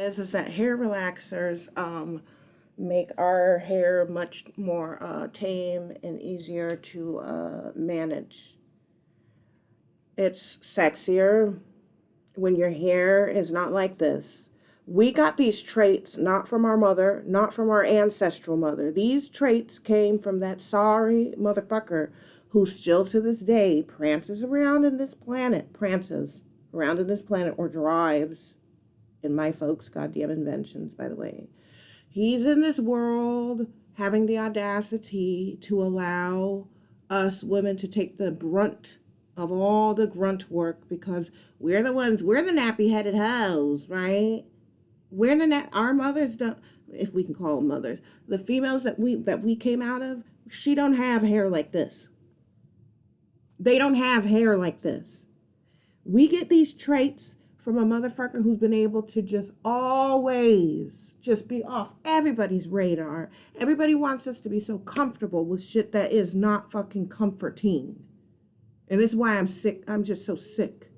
Is that hair relaxers make our hair much more tame and easier to manage. It's sexier when your hair is not like this. We got these traits not from our mother, not from our ancestral mother. These traits came from that sorry motherfucker who still to this day prances around in this planet, or drives in my folks' goddamn inventions, by the way. He's in this world having the audacity to allow us women to take the brunt of all the grunt work because we're the nappy-headed hoes, right? Our mothers don't, if we can call them mothers, the females that we came out of, she don't have hair like this. They don't have hair like this. We get these traits from a motherfucker who's been able to just always just be off everybody's radar. Everybody wants us to be so comfortable with shit that is not fucking comforting. And this is why I'm sick. I'm just so sick.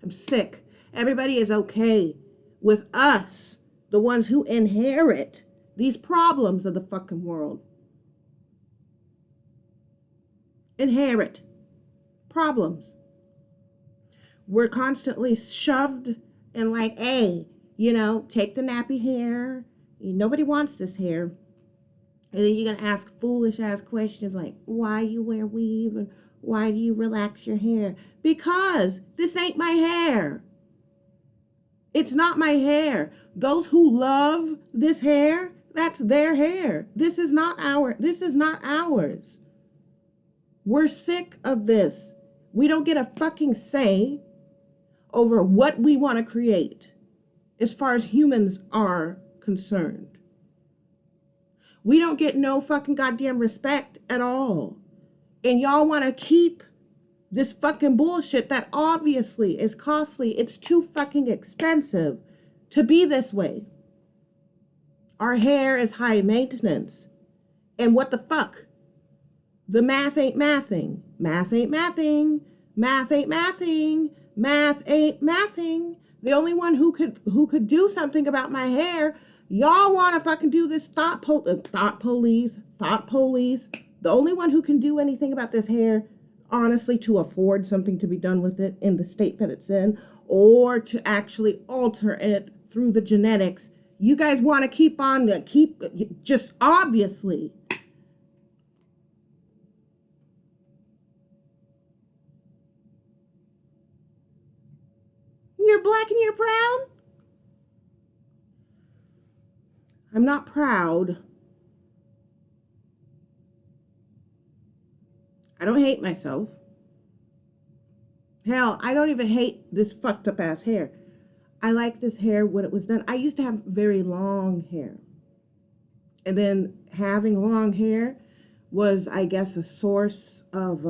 I'm sick. Everybody is okay with us, the ones who inherit these problems of the fucking world. Inherit problems. We're constantly shoved and like, hey, take the nappy hair. Nobody wants this hair. And then you're going to ask foolish ass questions like, why you wear weave and why do you relax your hair? Because this ain't my hair. It's not my hair. Those who love this hair, that's their hair. This is not ours. We're sick of this. We don't get a fucking say over what we want to create as far as humans are concerned. We don't get no fucking goddamn respect at all. And y'all want to keep this fucking bullshit that obviously is costly. It's too fucking expensive to be this way. Our hair is high maintenance. And what the fuck? The math ain't mathing. Math ain't mathing. Math ain't mathing. Math ain't mathing. The only one who could do something about my hair, y'all want to fucking do this thought police. The only one who can do anything about this hair, honestly, to afford something to be done with it in the state that it's in, or to actually alter it through the genetics. You guys want to keep just obviously. You're black and you're proud? I'm not proud. I don't hate myself. Hell, I don't even hate this fucked up ass hair. I like this hair when it was done. I used to have very long hair. And then having long hair was, I guess, a source of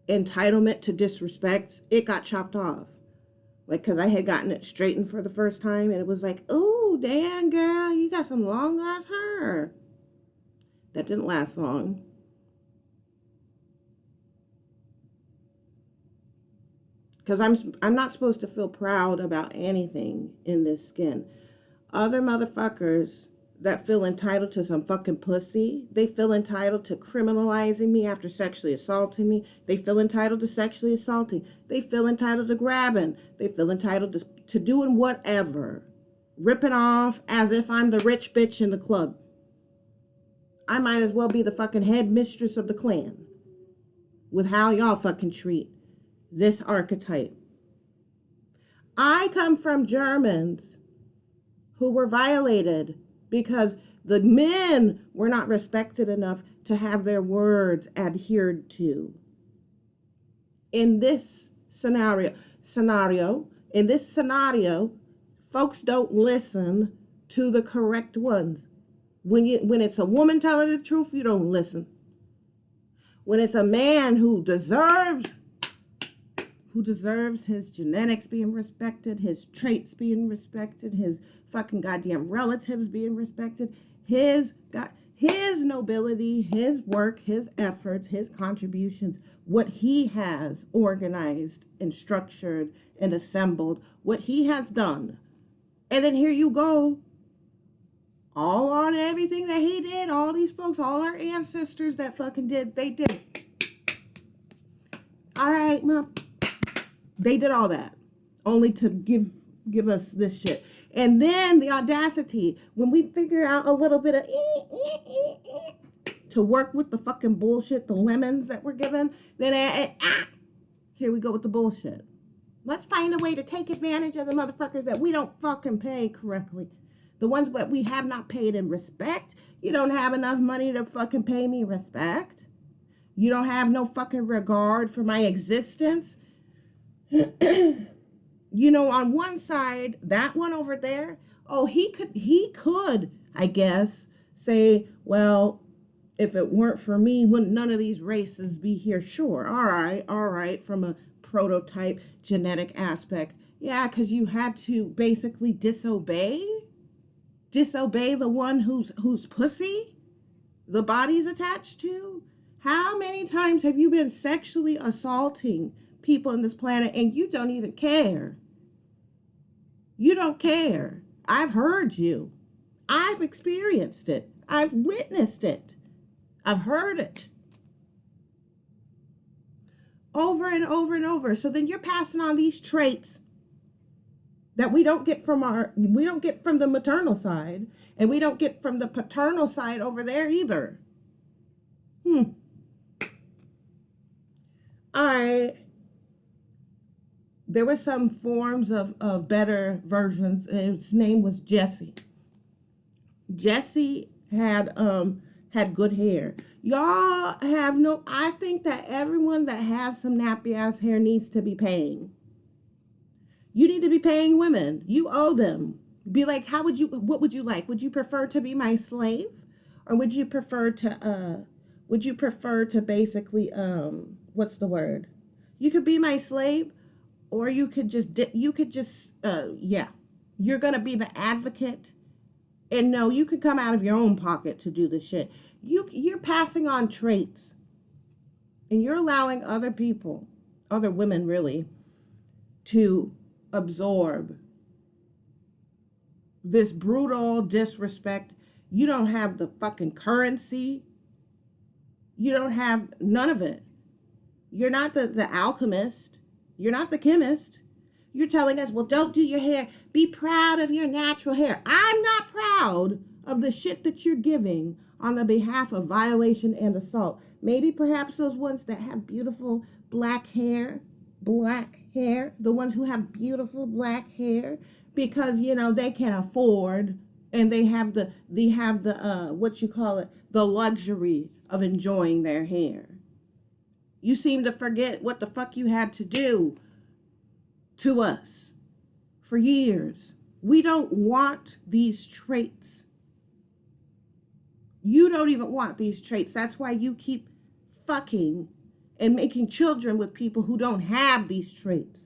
entitlement to disrespect. It got chopped off. Like, because I had gotten it straightened for the first time, and it was like, oh, damn, girl, you got some long ass hair. That didn't last long. Because I'm not supposed to feel proud about anything in this skin. Other motherfuckers that feel entitled to some fucking pussy, they feel entitled to criminalizing me after sexually assaulting me. They feel entitled to sexually assaulting. They feel entitled to grabbing. They feel entitled to doing whatever. Ripping off as if I'm the rich bitch in the club. I might as well be the fucking head mistress of the clan with how y'all fucking treat this archetype. I come from Germans who were violated because the men were not respected enough to have their words adhered to. In this scenario, folks don't listen to the correct ones. When it's a woman telling the truth, you don't listen. When it's a man who deserves his genetics being respected, his traits being respected, his fucking goddamn relatives being respected, his nobility, his work, his efforts, his contributions, what he has organized and structured and assembled, what he has done And then here you go, all on everything that he did, all these folks, all our ancestors that fucking did, they did. All right, Mom. They did all that, only to give us this shit. And then the audacity, when we figure out a little bit of to work with the fucking bullshit, the lemons that we're given, then here we go with the bullshit. Let's find a way to take advantage of the motherfuckers that we don't fucking pay correctly. The ones that we have not paid in respect. You don't have enough money to fucking pay me respect. You don't have no fucking regard for my existence. You know, on one side, that one over there, oh, he could, I guess, say, well, if it weren't for me, wouldn't none of these races be here? Sure. All right, from a prototype genetic aspect. Yeah, because you had to basically disobey the one whose pussy the body's attached to. How many times have you been sexually assaulting people on this planet and you don't even care? You don't care. I've heard you. I've experienced it. I've witnessed it. I've heard it. Over and over and over. So then you're passing on these traits that we don't get from the maternal side, and we don't get from the paternal side over there either. There were some forms of better versions. His name was Jesse. Jesse had good hair. Y'all have no, I think that everyone that has some nappy ass hair needs to be paying. You need to be paying women. You owe them. Be like, what would you like? Would you prefer to be my slave? Or would you prefer to basically, what's the word? You could be my slave, or you could just, you're going to be the advocate. And no, you could come out of your own pocket to do the shit. You're passing on traits. And you're allowing other people, other women really, to absorb this brutal disrespect. You don't have the fucking currency. You don't have none of it. You're not the alchemist. You're not the chemist. You're telling us, well, don't do your hair. Be proud of your natural hair. I'm not proud of the shit that you're giving on the behalf of violation and assault. Maybe perhaps those ones that have beautiful black hair, the ones who have beautiful black hair, because, you know, they can afford, and they have the the luxury of enjoying their hair. You seem to forget what the fuck you had to do to us for years. We don't want these traits. You don't even want these traits. That's why you keep fucking and making children with people who don't have these traits.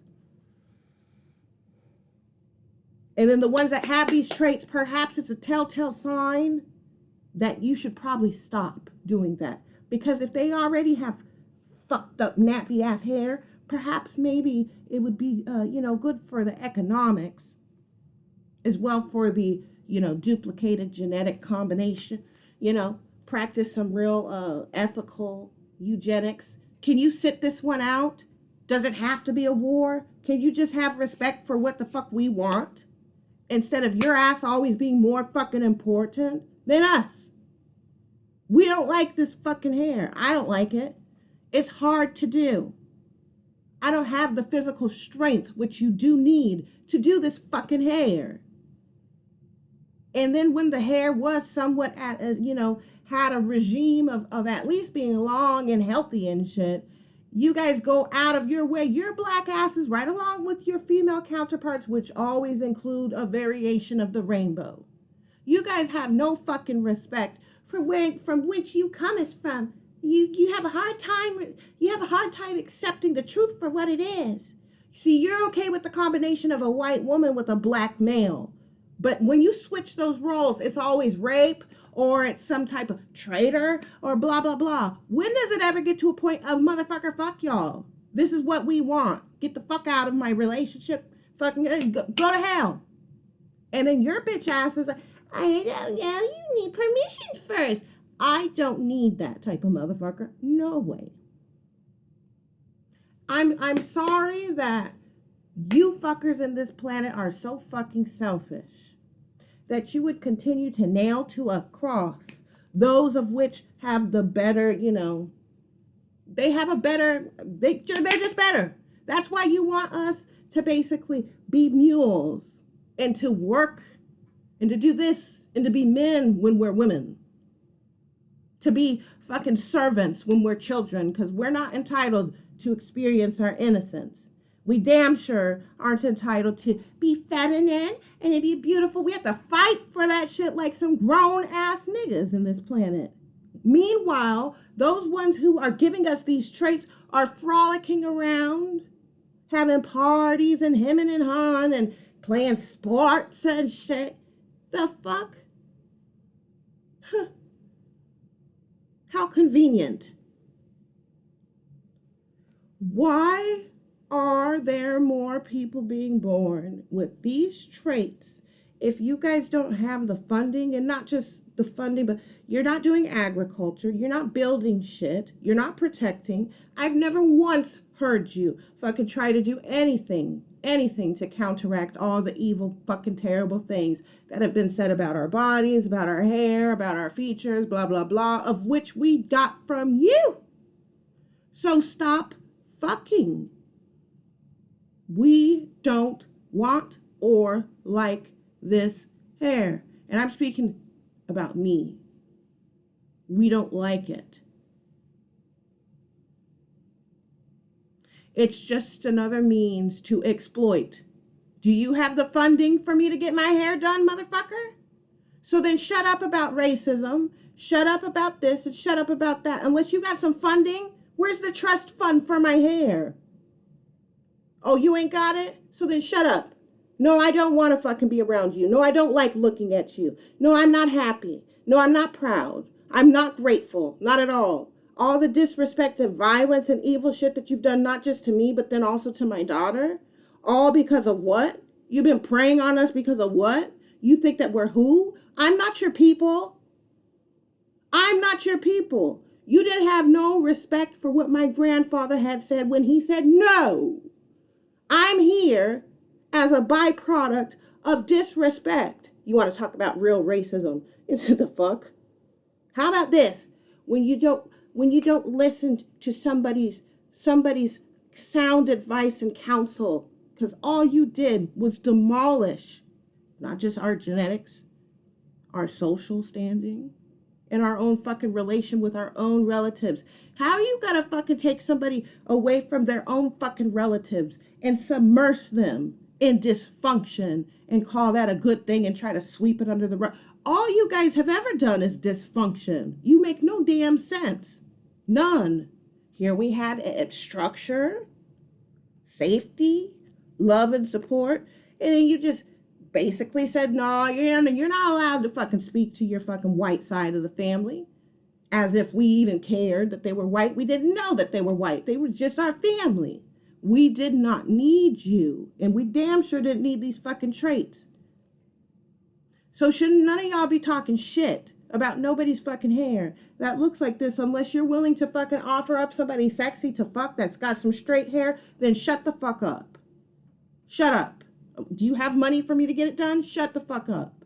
And then the ones that have these traits, perhaps it's a telltale sign that you should probably stop doing that. Because if they already have fucked up nappy ass hair, perhaps maybe it would be, good for the economics as well, for the, duplicated genetic combination, practice some real ethical eugenics. Can you sit this one out? Does it have to be a war? Can you just have respect for what the fuck we want? Instead of your ass always being more fucking important than us. We don't like this fucking hair. I don't like it. It's hard to do. I don't have the physical strength, which you do need, to do this fucking hair. And then when the hair was somewhat had a regime of at least being long and healthy and shit, you guys go out of your way, your black asses, right along with your female counterparts, which always include a variation of the rainbow. You guys have no fucking respect for from which you comest from. You have a hard time accepting the truth for what it is. See, you're okay with the combination of a white woman with a black male. But when you switch those roles, it's always rape, or it's some type of traitor, or blah, blah, blah. When does it ever get to a point of motherfucker, fuck y'all? This is what we want. Get the fuck out of my relationship. Fucking go to hell. And then your bitch ass is like, I don't know, you need permission first. I don't need that type of motherfucker. No way. I'm sorry that you fuckers in this planet are so fucking selfish that you would continue to nail to a cross those of which have the better, they have a better, they're just better. That's why you want us to basically be mules and to work and to do this and to be men when we're women. To be fucking servants when we're children, because we're not entitled to experience our innocence. We damn sure aren't entitled to be feminine and to be beautiful. We have to fight for that shit like some grown-ass niggas in this planet. Meanwhile, those ones who are giving us these traits are frolicking around, having parties and hemming and hawing and playing sports and shit. The fuck? Huh. How convenient. Why are there more people being born with these traits if you guys don't have the funding? And not just the funding, but you're not doing agriculture, you're not building shit, you're not protecting. I've never once heard you fucking try to do anything to counteract all the evil fucking terrible things that have been said about our bodies, about our hair, about our features, blah blah blah, of which we got from you. So stop fucking. We don't want or like this hair. And I'm speaking about me. We don't like it. It's just another means to exploit. Do you have the funding for me to get my hair done, motherfucker? So then shut up about racism, shut up about this, and shut up about that. Unless you got some funding, where's the trust fund for my hair? Oh, you ain't got it? So then shut up. No, I don't want to fucking be around you. No, I don't like looking at you. No, I'm not happy. No, I'm not proud. I'm not grateful. Not at all. All the disrespect and violence and evil shit that you've done, not just to me, but then also to my daughter. All because of what? You've been preying on us because of what? You think that we're who? I'm not your people. I'm not your people. You didn't have no respect for what my grandfather had said when he said, no, I'm here as a byproduct of disrespect. You want to talk about real racism? Into the fuck? How about this? When you don't listen to somebody's sound advice and counsel, because all you did was demolish not just our genetics, our social standing, and our own fucking relation with our own relatives. How you gotta fucking take somebody away from their own fucking relatives and submerge them in dysfunction and call that a good thing and try to sweep it under the rug? All you guys have ever done is dysfunction. You make no damn sense. None. Here we had structure, safety, love and support, and then you just basically said, no, you're not allowed to fucking speak to your fucking white side of the family. As if we even cared that they were white. We didn't know that they were white. They were just our family. We did not need you. And we damn sure didn't need these fucking traits. So shouldn't none of y'all be talking shit about nobody's fucking hair that looks like this unless you're willing to fucking offer up somebody sexy to fuck that's got some straight hair? Then shut the fuck up. Shut up. Do you have money for me to get it done? Shut the fuck up.